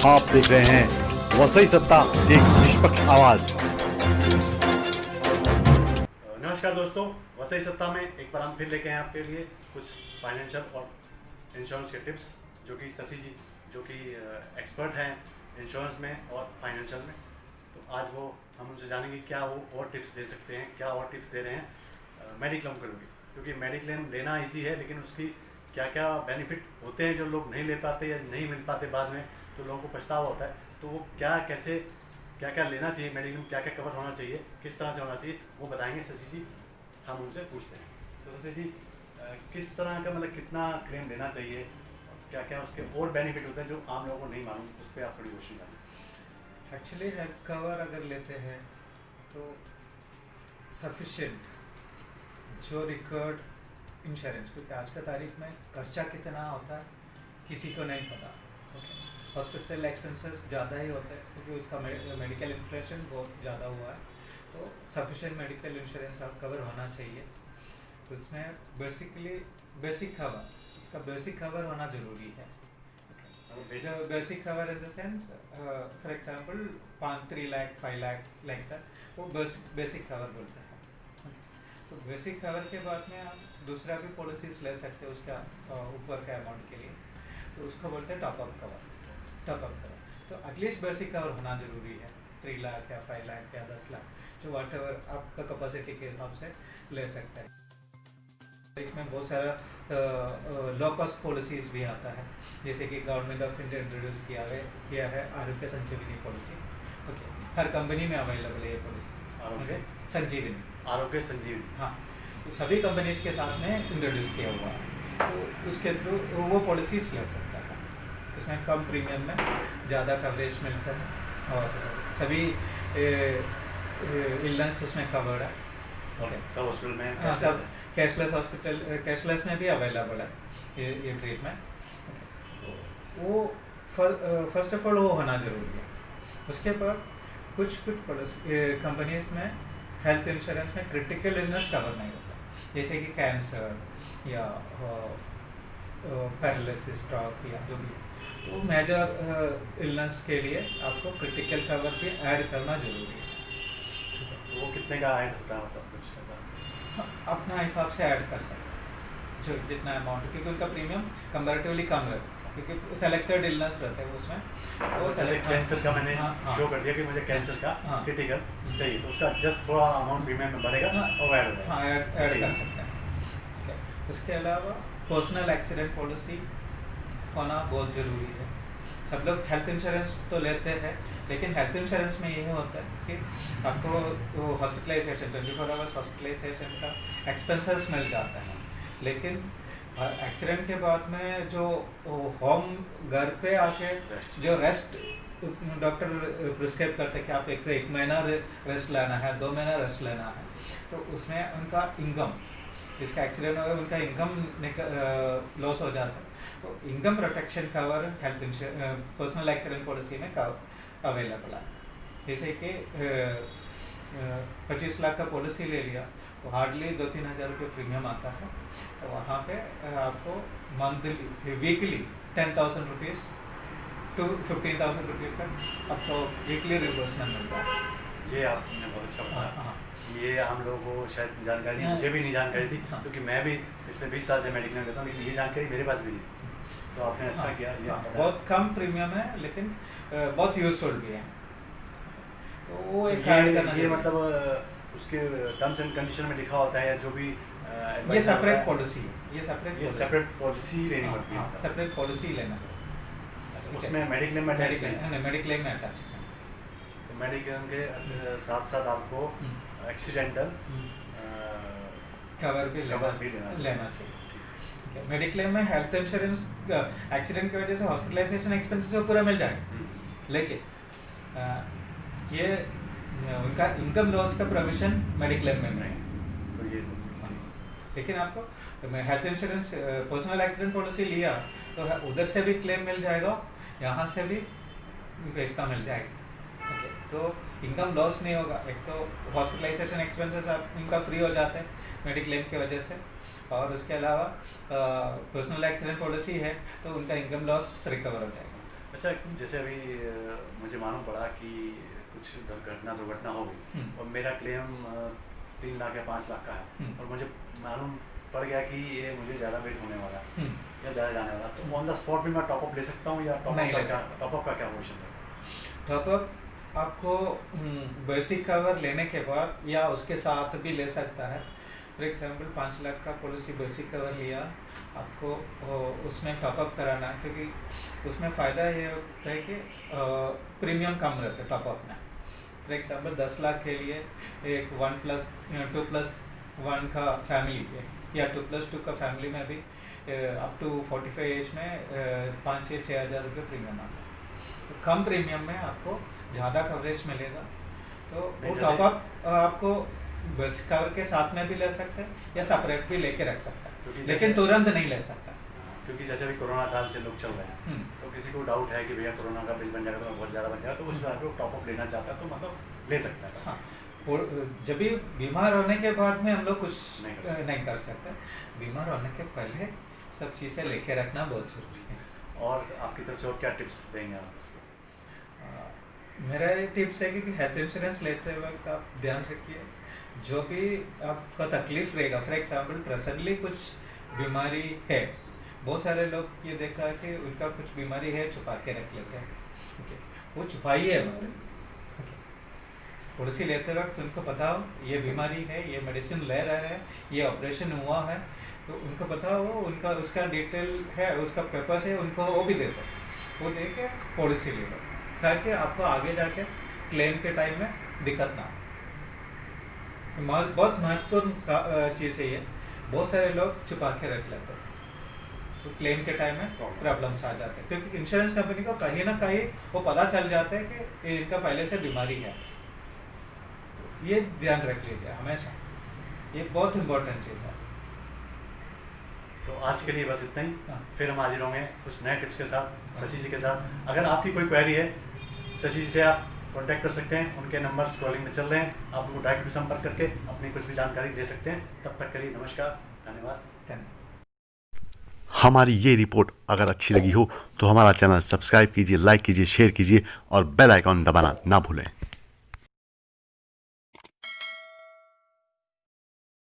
आप देख रहे हैं वसई सत्ता, एक निष्पक्ष आवाज। नमस्कार दोस्तों, वसई सत्ता में एक बार हम फिर लेके आए आपके लिए कुछ फाइनेंशियल और इंश्योरेंस के टिप्स, जो कि शशि जी जो कि एक्सपर्ट हैं इंश्योरेंस में और फाइनेंशियल में। तो आज वो हम उनसे जानेंगे क्या वो और टिप्स दे सकते हैं, क्या और टिप्स दे रहे हैं मेडिक्लेम के लिए। क्योंकि मेडिक्लेम लेना ईजी है, लेकिन उसकी क्या क्या बेनिफिट होते हैं जो लोग नहीं ले पाते या नहीं मिल पाते बाद में, तो लोगों को पछतावा होता है। तो वो कैसे क्या क्या लेना चाहिए, मेडिक्लेम क्या क्या कवर होना चाहिए, किस तरह से होना चाहिए, वो बताएंगे शशि जी। हम उनसे पूछते हैं। तो शशि जी, किस तरह का मतलब कितना क्लेम लेना चाहिए, क्या क्या उसके और बेनिफिट होते हैं जो आम लोगों को नहीं मालूम, उस पर आप थोड़ी रोशनी डालें। एक्चुअली हेल्थ कवर अगर लेते हैं तो सफिशिएंट जो रिकॉर्ड इंश्योरेंस, क्योंकि आज का तारीख में खर्चा कितना होता है किसी को नहीं पता। ओके, हॉस्पिटल एक्सपेंसेस ज़्यादा ही होते हैं क्योंकि उसका मेडिकल इन्फ्लेशन बहुत ज़्यादा हुआ है। तो सफिशिएंट मेडिकल इंश्योरेंस कवर होना चाहिए। उसमें बेसिक कवर, उसका बेसिक कवर होना ज़रूरी है। Basic cover in the sense, for example 3 lakh 5 lakh like that, वो बेसिक कवर बोलते हैं। तो बेसिक कवर के बाद में आप दूसरा भी पॉलिसीज ले सकते हैं उसका ऊपर का अमाउंट के लिए, तो उसको बोलते हैं टॉपअप कवर। तो एटलीस्ट बेसिक कवर होना ज़रूरी है। 3 लाख या 5 लाख या 10 लाख, जो वाट एवर आपका कैपेसिटी के हिसाब से ले सकते हैं। में बहुत सारा लो कॉस्ट पॉलिसीज भी आता है, जैसे कि गवर्नमेंट ऑफ इंडिया इंट्रोड्यूस किया है आरोग्य संजीवनी पॉलिसी। ओके, हर कंपनी में अवेलेबल है ये पॉलिसी, आरोग्य संजीवनी। हाँ, तो सभी कंपनीज के साथ में इंट्रोड्यूस किया हुआ है, तो उसके थ्रू वो पॉलिसीज ले सकता है। उसमें कम प्रीमियम में ज़्यादा कवरेज मिलता है और सभी इलनेस उसमें कवर्ड है। ओके, सब हॉस्पिटल में हाँ, सब कैशलेस में भी अवेलेबल है ये ट्रीटमेंट। वो फर्स्ट ऑफ ऑल वो होना ज़रूरी है। उसके बाद कुछ कंपनीज में हेल्थ इंश्योरेंस में क्रिटिकल इलनेस कवर नहीं होता, जैसे कि कैंसर या पैरालिसिस, स्ट्रोक या जो भी। तो मेजर इलनेस के लिए आपको क्रिटिकल कवर भी ऐड करना ज़रूरी है। तो वो कितने का ऐड होता है, मतलब कुछ ऐसा? अपना हिसाब से ऐड कर सकते हैं जो जितना अमाउंट, क्योंकि उनका प्रीमियम कंपैरेटिवली कम रहता है, क्योंकि सेलेक्टेड इलनेस रहते हैं उसमें। वो कैंसर का मैंने शो कर दिया कि मुझे कैंसर का क्रिटिकल चाहिए, तो उसका जस्ट थोड़ा अमाउंट प्रीमियम में बढ़ेगा और ऐड होगा। हाँ, ऐड कर सकते हैं। उसके अलावा पर्सनल एक्सीडेंट पॉलिसी होना बहुत ज़रूरी है। सब लोग हेल्थ इंश्योरेंस तो लेते हैं, लेकिन हेल्थ इंश्योरेंस में ये होता है कि आपको हॉस्पिटलाइजेशन 24 आवर्स हॉस्पिटलाइजेशन का एक्सपेंसेस मिल जाता है, लेकिन एक्सीडेंट के बाद में जो होम घर पे आके जो रेस्ट डॉक्टर प्रिस्क्राइब करते हैं कि आप एक महीना रेस्ट लेना है, 2 महीना रेस्ट लेना है, तो उसमें उनका इनकम, जिसका एक्सीडेंट हो गया उनका इनकम लॉस हो जाता है। तो income protection cover health personnel accident policy में अवेलेबल है। जैसे कि 25 लाख का पॉलिसी ले लिया तो हार्डली 2-3 हज़ार रुपये प्रीमियम आता है। तो वहाँ पे आपको monthly weekly 10,000 rupees to 15,000 rupees तक आपको वीकली रिम्बर्समेंट मिलता है। ये आपने बहुत अच्छा बताया। हाँ, ये हम लोगों को शायद जानकारी, मुझे भी नहीं जानकारी थी, क्योंकि मैं भी पिछले 20 साल से मेडिक्लेम करता हूँ, लेकिन ये जानकारी मेरे पास भी नहीं। तो आपने अच्छा किया। ये बहुत कम प्रीमियम है, लेकिन बहुत यूजफुल भी है। तो वो एक ये मतलब उसके टर्म्स एंड कंडीशन में लिखा होता है, या जो भी ये सेपरेट पॉलिसी है, ये सेपरेट पॉलिसी लेनी पड़ती है। सेपरेट पॉलिसी लेना है। उसमें मेडिक्लेम में मेडिक्लेम में अटैच है। तो मेडिक्लेम के साथ साथ आपको एक्सीडेंटल कवर भी लेना चाहिए। मेडिक्लेम में हेल्थ इंश्योरेंस एक्सीडेंट की वजह से हॉस्पिटलाइजेशन एक्सपेंसेस तो पूरा मिल जाएगा, लेकिन ये उनका इनकम लॉस का प्रोविजन मेडिक्लेम में नहीं। तो ये लेकिन आपको health insurance personal accident policy लिया तो उधर से भी क्लेम मिल जाएगा, यहाँ से भी पैसा मिल जाएगा। ओके, तो इनकम लॉस नहीं होगा। एक तो हॉस्पिटलाइजेशन एक्सपेंसेस इनका फ्री हो जाते हैं मेडिक्लेम की वजह से, और उसके अलावा पर्सनल एक्सीडेंट पॉलिसी है तो उनका इनकम लॉस रिकवर हो जाएगा। अच्छा, जैसे अभी मुझे मालूम पड़ा कि कुछ दुर्घटना हो गई और मेरा क्लेम 3 लाख या 5 लाख का है और मुझे मालूम पड़ गया कि ये मुझे ज़्यादा वेट होने वाला है या ज़्यादा जाने वाला, तो ऑन द स्पॉट भी मैं टॉपअप ले सकता हूँ या टॉपअप का क्या पोजिशन है? टॉपअप आपको बेसिक कवर लेने के बाद या उसके साथ भी ले सकता है। फॉर एग्जांपल 5 लाख का पॉलिसी बेसिक कवर लिया, आपको उसमें टॉपअप कराना है, क्योंकि उसमें फ़ायदा ये होता है कि प्रीमियम कम रहता है टॉपअप में। फॉर एग्जांपल 10 लाख के लिए एक 1+2+1 का फैमिली है या 2+2 का फैमिली में भी अप टू 45 एज में 5-6 हज़ार रुपये प्रीमियम आता है। तो कम प्रीमियम में आपको ज़्यादा कवरेज मिलेगा। तो वो टॉपअप आपको बस कवर के साथ में भी ले सकते हैं या सेपरेट भी लेके रख सकता है, लेकिन तुरंत नहीं ले सकता। क्योंकि जैसे अभी कोरोना काल से लोग चल रहे हैं, तो किसी को डाउट है कि भैया कोरोना का बिल बन जाएगा तो बहुत ज़्यादा बन जाएगा, तो उस बार को टॉपअप लेना चाहता है तो मतलब ले सकता है। हाँ, जब भी बीमार होने के बाद में हम लोग कुछ नहीं कर सकते। बीमार होने के पहले सब चीज़ें लेके रखना बहुत जरूरी है। और आपकी तरफ से और क्या टिप्स देंगे आप इसको? मेरा ये टिप्स है कि हेल्थ इंश्योरेंस लेते वक्त आप ध्यान रखिए, जो भी आपका तकलीफ रहेगा, फॉर एग्जांपल प्रेजेंटली कुछ बीमारी है, बहुत सारे लोग ये देखा है कि उनका कुछ बीमारी है छुपा के रख लेते हैं। ओके, वो छुपाइए मत। पॉलिसी लेते वक्त उनको बताओ ये बीमारी है, ये मेडिसिन ले रहे हैं, ये ऑपरेशन हुआ है, तो उनको बताओ, उनका उसका डिटेल है, उसका पेपर्स है, उनको वो भी दे दो, वो दे के पॉलिसी ले लो, ताकि आपको आगे जाके क्लेम के टाइम में दिक्कत ना हो। बहुत महत्वपूर्ण चीज़ है ये, बहुत सारे लोग छुपा के रख लेते हैं, तो क्लेम के टाइम में प्रॉब्लम्स आ जाते हैं, क्योंकि इंश्योरेंस कंपनी को कहीं ना कहीं वो पता चल जाता है कि इनका पहले से बीमारी है। तो ये ध्यान रख लीजिए हमेशा, ये बहुत इम्पोर्टेंट चीज़ है। तो आज के लिए बस इतना ही। हाँ। फिर हम हाजिर होंगे कुछ नए टिप्स के साथ शशि जी के साथ। अगर आपकी कोई क्वेरी है, शशि जी से आप कांटेक्ट कर सकते हैं, उनके नंबर स्क्रॉलिंग में चल रहे हैं, आप उनको डायरेक्ट भी संपर्क करके अपनी कुछ भी जानकारी ले सकते हैं। तब तक के लिए नमस्कार, धन्यवाद। हमारी ये रिपोर्ट अगर अच्छी लगी हो तो हमारा चैनल सब्सक्राइब कीजिए, लाइक कीजिए, शेयर कीजिए और बेल आइकॉन दबाना ना भूलें।